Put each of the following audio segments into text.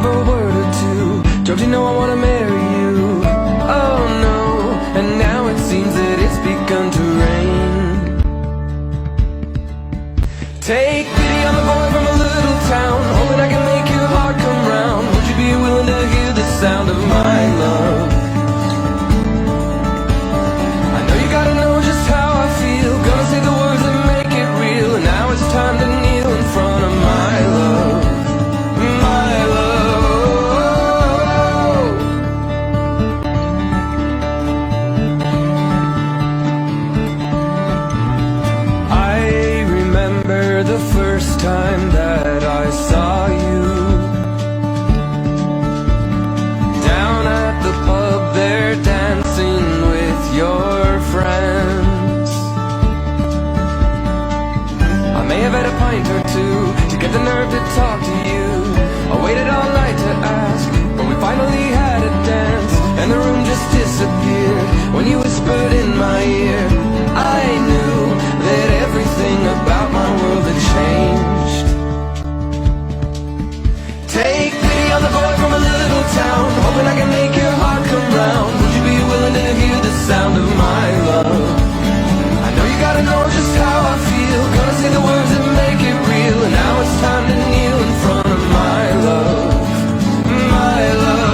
for a word or two. Don't you know I wanna marry you? Oh no, and now it seems that it's begun to rain. Take pity on the boy from a little town, hoping I can make your heart come round. Would you be willing to hear the sound of my love? I know you gotta know just how I feel, gonna say the words that make it real. And now it's time to kneel in front of my love. My love. I remember the first time that I saw you, down at the pub there dancing with your friends. I may have had a pint or two to get the nerve to talk to you. I waited all night to ask, but we finally had a dance, and the room just disappeared when you whispered in my ear. I knew that everything about my world had changed. Take pity on the boy from a little town, hoping I can make your heart come round. Would you be willing to hear the sound of my love? I know you gotta know just how I feel, gonna say the words that make it real. And now it's time to kneel in front of my love. My love.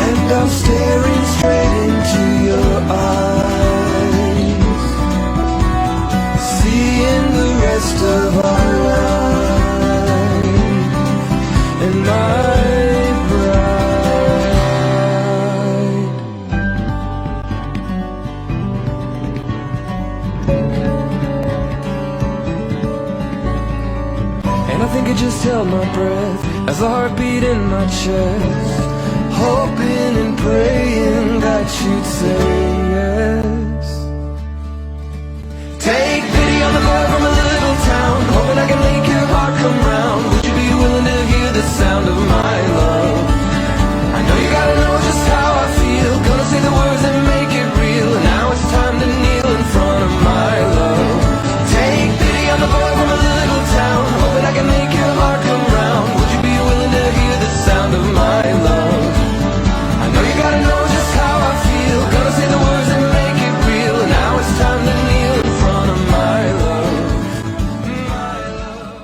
And I'm staring straight into your eyes, seeing the rest of our life and my bride. And I think I just held my breath as the heartbeat in my chest, hoping and praying that you'd say yes. Take pity on the boy from a little town, hoping I can make your heart come round. Would you be willing to hear the sound of my love? I know you gotta know just how I feel, gonna say the words that make it real. And now it's time to kneel in front of my love. Take pity on the boy from a little town, hoping I can make your heart come round. Would you be willing to hear the sound of my love? I know you gotta know just how I feel, gonna say the words that make it real. And now it's time to kneel in front of my love. My love.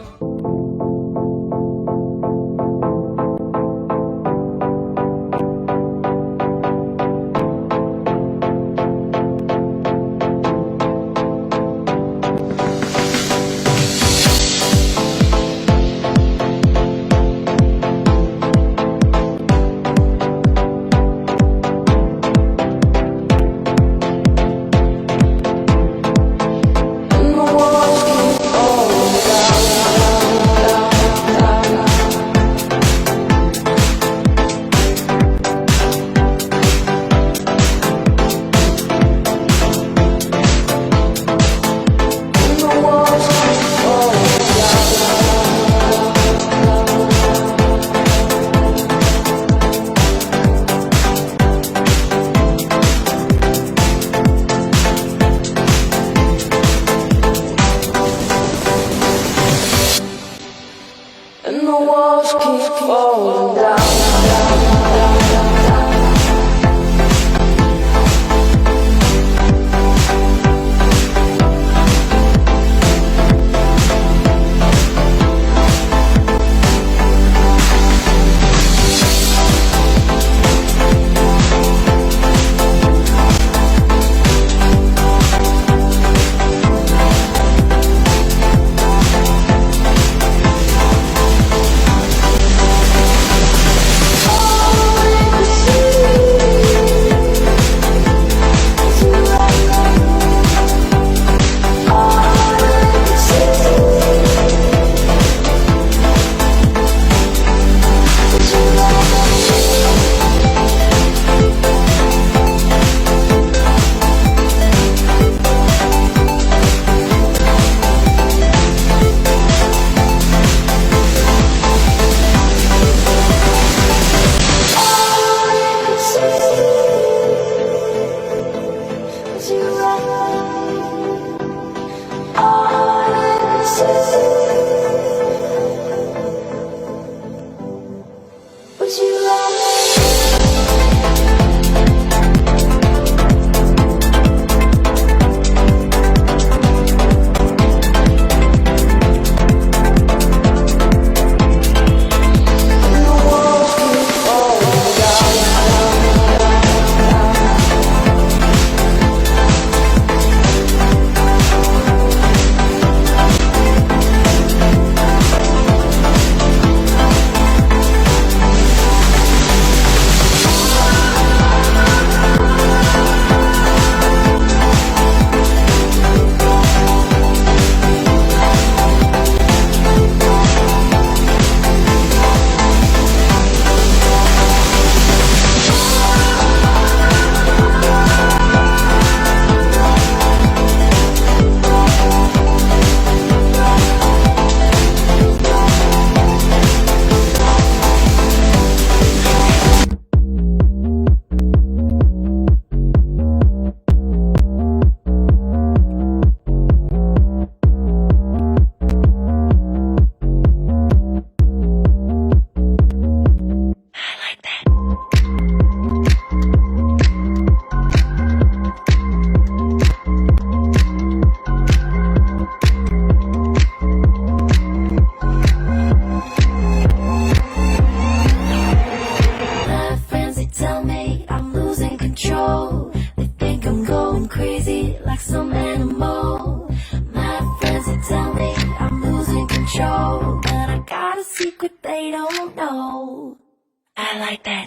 like that.